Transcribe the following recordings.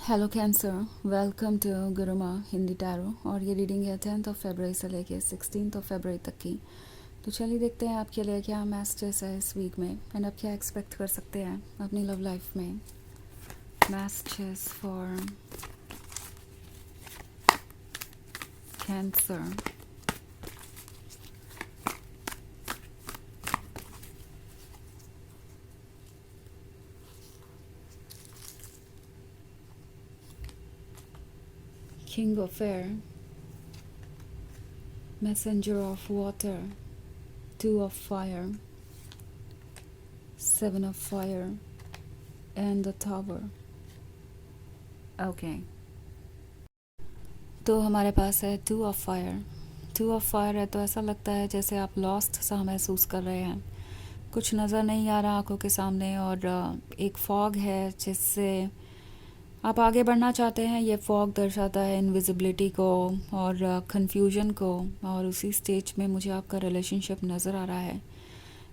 Hello cancer, welcome to Guruma Hindi tarot. और ये reading है 10 फरवरी से लेके 16 फरवरी तक की। तो चलिए देखते हैं आपके लिए क्या मैसेजेस है इस वीक में एंड आप क्या एक्सपेक्ट कर सकते हैं अपनी लव लाइफ में। Messages for cancer. King of air, messenger of water, 2 of fire, 7 of fire and the tower. Okay, तो हमारे पास है 2 ऑफ फायर। 2 ऑफ फायर है तो ऐसा लगता है जैसे आप लॉस्ट सा महसूस कर रहे हैं, कुछ नज़र नहीं आ रहा आंखों के सामने और एक फॉग है जिससे आप आगे बढ़ना चाहते हैं। ये फॉग दर्शाता है इनविजिबिलिटी को और कंफ्यूजन को, और उसी स्टेज में मुझे आपका रिलेशनशिप नज़र आ रहा है।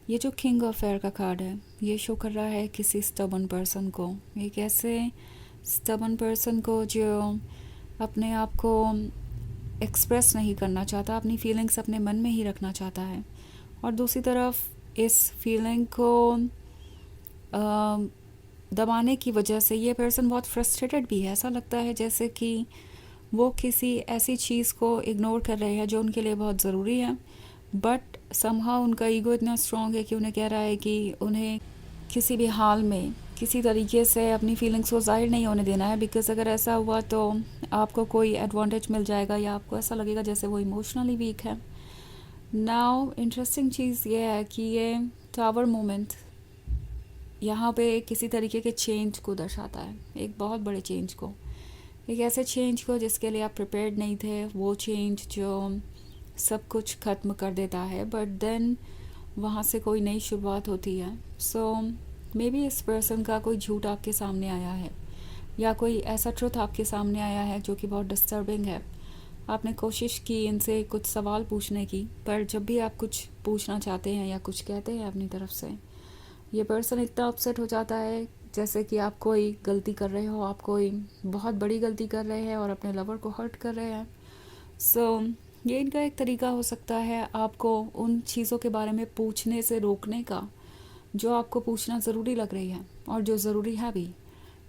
ये जो किंग ऑफ एयर का कार्ड है ये शो कर रहा है किसी स्टबन पर्सन को, एक ऐसे स्टबन पर्सन को जो अपने आप को एक्सप्रेस नहीं करना चाहता, अपनी फीलिंग्स अपने मन में ही रखना चाहता है। और दूसरी तरफ इस फीलिंग को दबाने की वजह से ये पर्सन बहुत फ्रस्ट्रेटेड भी है। ऐसा लगता है जैसे कि वो किसी ऐसी चीज़ को इग्नोर कर रहे हैं जो उनके लिए बहुत ज़रूरी है, बट समहाउ उनका ईगो इतना स्ट्रॉन्ग है कि उन्हें कह रहा है कि उन्हें किसी भी हाल में किसी तरीके से अपनी फीलिंग्स को ज़ाहिर नहीं होने देना है, बिकॉज़ अगर ऐसा हुआ तो आपको कोई एडवांटेज मिल जाएगा या आपको ऐसा लगेगा जैसे वो इमोशनली वीक है। नाउ इंटरेस्टिंग चीज़ ये है कि ये टावर मोमेंट यहाँ पे किसी तरीके के चेंज को दर्शाता है, एक बहुत बड़े चेंज को, एक ऐसे चेंज को जिसके लिए आप प्रिपेयर्ड नहीं थे। वो चेंज जो सब कुछ ख़त्म कर देता है, बट देन वहाँ से कोई नई शुरुआत होती है। सो मे बी इस पर्सन का कोई झूठ आपके सामने आया है या कोई ऐसा ट्रुथ आपके सामने आया है जो कि बहुत डिस्टर्बिंग है। आपने कोशिश की इनसे कुछ सवाल पूछने की, पर जब भी आप कुछ पूछना चाहते हैं या कुछ कहते हैं अपनी तरफ से, ये पर्सन इतना अपसेट हो जाता है जैसे कि आप कोई गलती कर रहे हो, आप कोई बहुत बड़ी गलती कर रहे हैं और अपने लवर को हर्ट कर रहे हैं। सो ये इनका एक तरीका हो सकता है आपको उन चीज़ों के बारे में पूछने से रोकने का जो आपको पूछना ज़रूरी लग रही है और जो ज़रूरी है भी।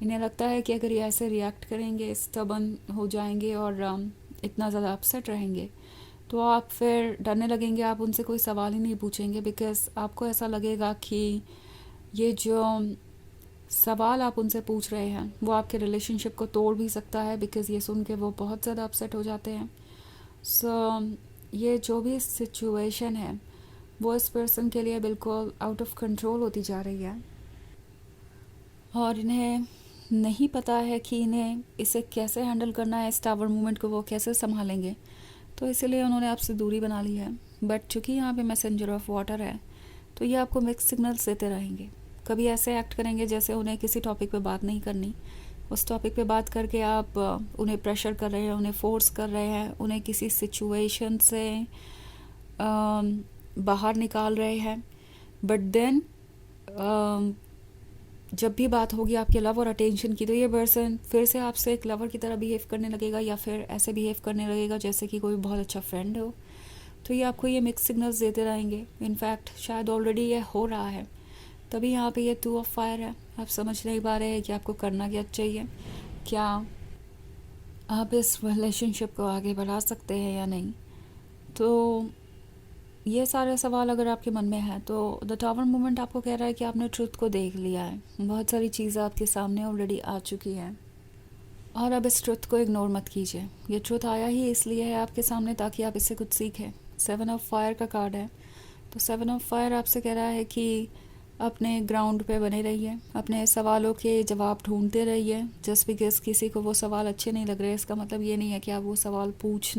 इन्हें लगता है कि अगर ये ऐसे रिएक्ट करेंगे, स्टबन हो जाएंगे और इतना ज़्यादा अपसेट रहेंगे तो आप फिर डरने लगेंगे, आप उनसे कोई सवाल ही नहीं पूछेंगे, बिकॉज़ आपको ऐसा लगेगा कि ये जो सवाल आप उनसे पूछ रहे हैं वो आपके रिलेशनशिप को तोड़ भी सकता है, बिकॉज़ ये सुन के वो बहुत ज़्यादा अपसेट हो जाते हैं। सो ये जो भी सिचुएशन है वो इस पर्सन के लिए बिल्कुल आउट ऑफ कंट्रोल होती जा रही है और इन्हें नहीं पता है कि इन्हें इसे कैसे हैंडल करना है, इस टावर मूवमेंट को वो कैसे संभालेंगे। तो इसीलिए उन्होंने आपसे दूरी बना ली है। बट चूँकि यहाँ पे मैसेंजर ऑफ वाटर है तो ये आपको मिक्स सिग्नल्स देते रहेंगे। कभी ऐसे एक्ट करेंगे जैसे उन्हें किसी टॉपिक पे बात नहीं करनी, उस टॉपिक पे बात करके आप उन्हें प्रेशर कर रहे हैं, उन्हें फोर्स कर रहे हैं, उन्हें किसी सिचुएशन से बाहर निकाल रहे हैं। बट देन जब भी बात होगी आपके लव और अटेंशन की तो ये पर्सन फिर से आपसे एक लवर की तरह बिहेव करने लगेगा या फिर ऐसे बिहेव करने लगेगा जैसे कि कोई बहुत अच्छा फ्रेंड हो। तो ये आपको ये मिक्स सिग्नल्स देते रहेंगे। इनफैक्ट शायद ऑलरेडी ये हो रहा है, तभी यहाँ पे ये 2 ऑफ फायर है। आप समझ नहीं पा रहे हैं कि आपको करना क्या चाहिए, क्या आप इस रिलेशनशिप को आगे बढ़ा सकते हैं या नहीं। तो ये सारे सवाल अगर आपके मन में हैं तो द टावर मूवमेंट आपको कह रहा है कि आपने ट्रुथ को देख लिया है, बहुत सारी चीज़ें आपके सामने ऑलरेडी आ चुकी हैं और अब इस ट्रुथ को इग्नोर मत कीजिए। ये ट्रुथ आया ही इसलिए है आपके सामने ताकि आप इससे कुछ सीखें। 7 ऑफ फायर का कार्ड है, तो 7 ऑफ फायर आपसे कह रहा है कि अपने ग्राउंड पे बने रहिए, अपने सवालों के जवाब ढूंढते रहिए। जस्ट बिकॉज किसी को वो सवाल अच्छे नहीं लग रहे इसका मतलब ये नहीं है कि आप वो सवाल पूछ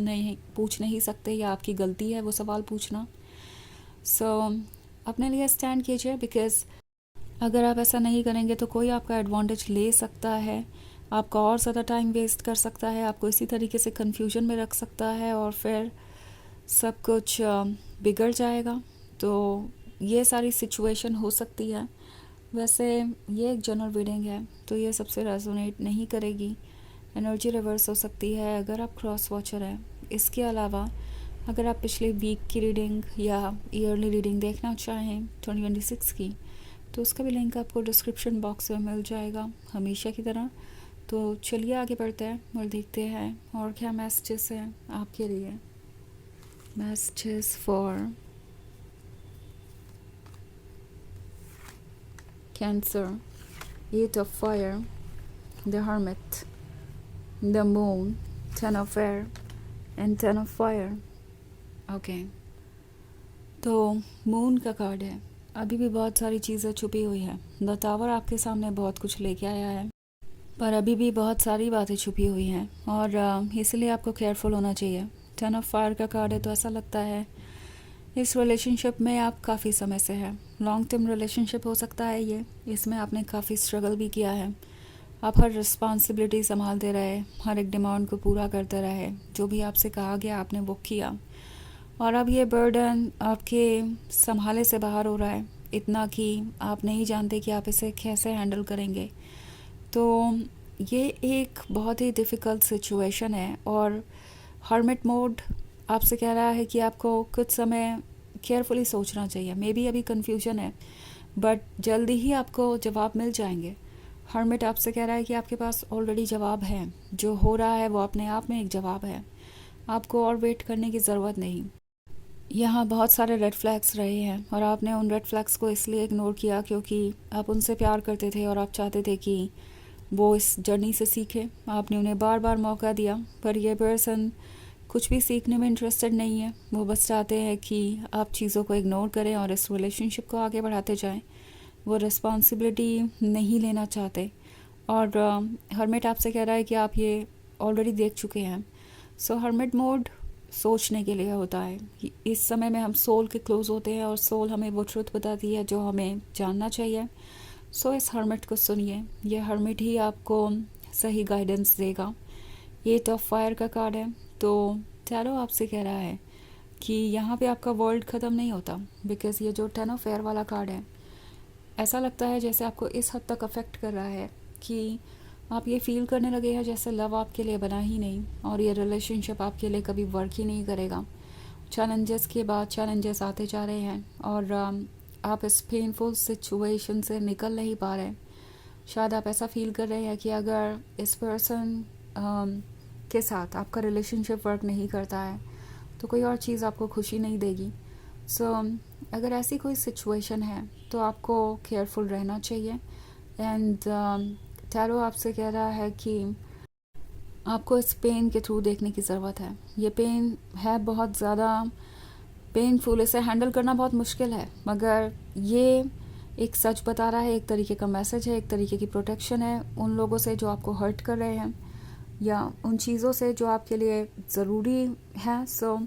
नहीं सकते या आपकी गलती है वो सवाल पूछना। सो अपने लिए स्टैंड कीजिए, बिकॉज अगर आप ऐसा नहीं करेंगे तो कोई आपका एडवांटेज ले सकता है, आपका और ज़्यादा टाइम वेस्ट कर सकता है, आपको इसी तरीके से कंफ्यूजन में रख सकता है और फिर सब कुछ बिगड़ जाएगा। तो ये सारी सिचुएशन हो सकती है। वैसे ये एक जनरल रीडिंग है तो ये सबसे रेजोनेट नहीं करेगी, एनर्जी रिवर्स हो सकती है अगर आप क्रॉस वॉचर हैं। इसके अलावा अगर आप पिछले वीक की रीडिंग या ईयरली रीडिंग देखना चाहें 2026 की, तो उसका भी लिंक आपको डिस्क्रिप्शन बॉक्स में मिल जाएगा हमेशा की तरह। तो चलिए आगे बढ़ते हैं और देखते हैं और क्या मैसेजेस हैं आपके लिए। Messages for cancer, 8 of fire, the hermit, the moon, 10 of air and 10 of fire। Okay, तो मून का कार्ड है। अभी भी बहुत सारी चीज़ें छुपी हुई है। द टावर आपके सामने बहुत कुछ लेके आया है, पर अभी भी बहुत सारी बातें छुपी हुई हैं और इसलिए आपको केयरफुल होना चाहिए। 10 ऑफ फायर का कार्ड है तो ऐसा लगता है इस रिलेशनशिप में आप काफ़ी समय से हैं। लॉन्ग टर्म रिलेशनशिप हो सकता है ये, इसमें आपने काफ़ी स्ट्रगल भी किया है। आप हर रिस्पॉन्सिबिलिटी संभालते रहे, हर एक डिमांड को पूरा करते रहे, जो भी आपसे कहा गया आपने वो किया, और अब ये बर्डन आपके संभाले से बाहर हो रहा है, इतना कि आप नहीं जानते कि आप इसे कैसे हैंडल करेंगे। तो ये एक बहुत ही डिफ़िकल्ट सिचुएशन है और हर्मिट मोड आपसे कह रहा है कि आपको कुछ समय केयरफुली सोचना चाहिए। मे बी अभी कन्फ्यूजन है बट जल्दी ही आपको जवाब मिल जाएंगे। हर्मिट आपसे कह रहा है कि आपके पास ऑलरेडी जवाब है, जो हो रहा है वो अपने आप में एक जवाब है, आपको और वेट करने की ज़रूरत नहीं। यहाँ बहुत सारे रेड फ्लैग्स रहे हैं और आपने उन रेड फ्लैग्स को इसलिए इग्नोर किया क्योंकि आप उनसे प्यार करते थे और आप चाहते थे कि वो इस जर्नी से सीखे। आपने उन्हें बार बार मौका दिया, पर ये पर्सन कुछ भी सीखने में इंटरेस्टेड नहीं है। वो बस चाहते हैं कि आप चीज़ों को इग्नोर करें और इस रिलेशनशिप को आगे बढ़ाते जाएं। वो रिस्पॉन्सिबिलिटी नहीं लेना चाहते और हर्मिट आपसे कह रहा है कि आप ये ऑलरेडी देख चुके हैं। सो हर्मिट मोड सोचने के लिए होता है। इस समय में हम सोल के क्लोज होते हैं और सोल हमें वो ट्रुथ बताती है जो हमें जानना चाहिए। सो इस हर्मिट को सुनिए, ये हर्मिट ही आपको सही गाइडेंस देगा। 8 ऑफ फायर का कार्ड है तो टैरो आपसे कह रहा है कि यहाँ पे आपका वर्ल्ड ख़त्म नहीं होता, बिकॉज़ ये जो 10 ऑफ एयर वाला कार्ड है, ऐसा लगता है जैसे आपको इस हद तक अफेक्ट कर रहा है कि आप ये फील करने लगे हैं जैसे लव आपके लिए बना ही नहीं और ये रिलेशनशिप आपके लिए कभी वर्क ही नहीं करेगा। चैलेंजेस के बाद चैलेंजेस आते जा रहे हैं और आप इस पेनफुल सिचुएशन से निकल नहीं पा रहे। शायद आप ऐसा फील कर रहे हैं कि अगर इस पर्सन के साथ आपका रिलेशनशिप वर्क नहीं करता है तो कोई और चीज़ आपको खुशी नहीं देगी। सो अगर ऐसी कोई सिचुएशन है तो आपको केयरफुल रहना चाहिए। एंड टैरो आपसे कह रहा है कि आपको इस पेन के थ्रू देखने की ज़रूरत है। ये पेन है बहुत ज़्यादा पेनफुल, इसे हैंडल करना बहुत मुश्किल है, मगर ये एक सच बता रहा है, एक तरीके का मैसेज है, एक तरीके की प्रोटेक्शन है उन लोगों से जो आपको हर्ट कर रहे हैं या उन चीज़ों से जो आपके लिए ज़रूरी है। सो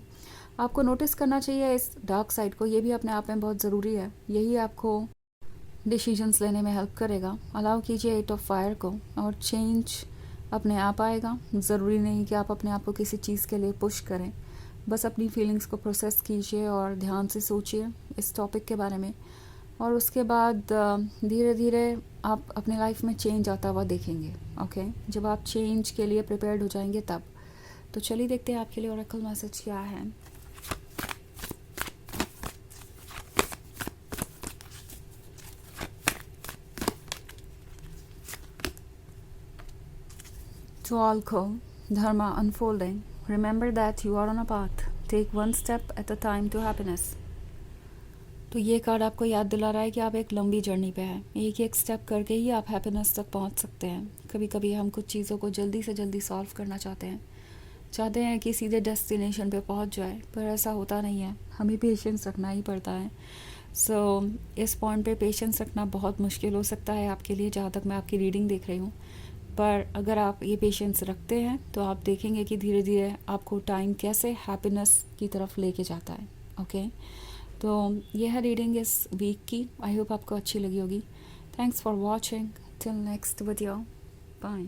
आपको नोटिस करना चाहिए इस डार्क साइड को, ये भी अपने आप में बहुत ज़रूरी है। यही आपको डिसीजंस लेने में हेल्प करेगा। अलाउ कीजिए 8 ऑफ फायर को और चेंज अपने आप आएगा। ज़रूरी नहीं कि आप अपने आप को किसी चीज़ के लिए पुश करें, बस अपनी फीलिंग्स को प्रोसेस कीजिए और ध्यान से सोचिए इस टॉपिक के बारे में, और उसके बाद धीरे धीरे आप अपने लाइफ में चेंज आता हुआ देखेंगे। ओके, जब आप चेंज के लिए प्रिपेयर्ड हो जाएंगे तब। तो चलिए देखते हैं आपके लिए ओरेकल मैसेज क्या है। To all Dharma unfolding, remember that you are on a path. Take one step at a time to happiness. तो ये कार्ड आपको याद दिला रहा है कि आप एक लंबी जर्नी पे हैं। एक एक स्टेप करके ही आप हैप्पीनेस तक पहुंच सकते हैं। कभी कभी हम कुछ चीज़ों को जल्दी से जल्दी सॉल्व करना चाहते हैं कि सीधे डेस्टिनेशन पे पहुंच जाए, पर ऐसा होता नहीं है। हमें पेशेंस रखना ही पड़ता है। सो इस पॉइंट पे पेशेंस रखना बहुत मुश्किल हो सकता है आपके लिए, जहाँ तक मैं आपकी रीडिंग देख रही हूँ। पर अगर आप ये पेशेंस रखते हैं तो आप देखेंगे कि धीरे धीरे आपको टाइम कैसे हैप्पीनेस की तरफ लेके जाता है। ओके, तो यह है रीडिंग इस वीक की। आई होप आपको अच्छी लगी होगी। Thanks for watching. Till next video, bye.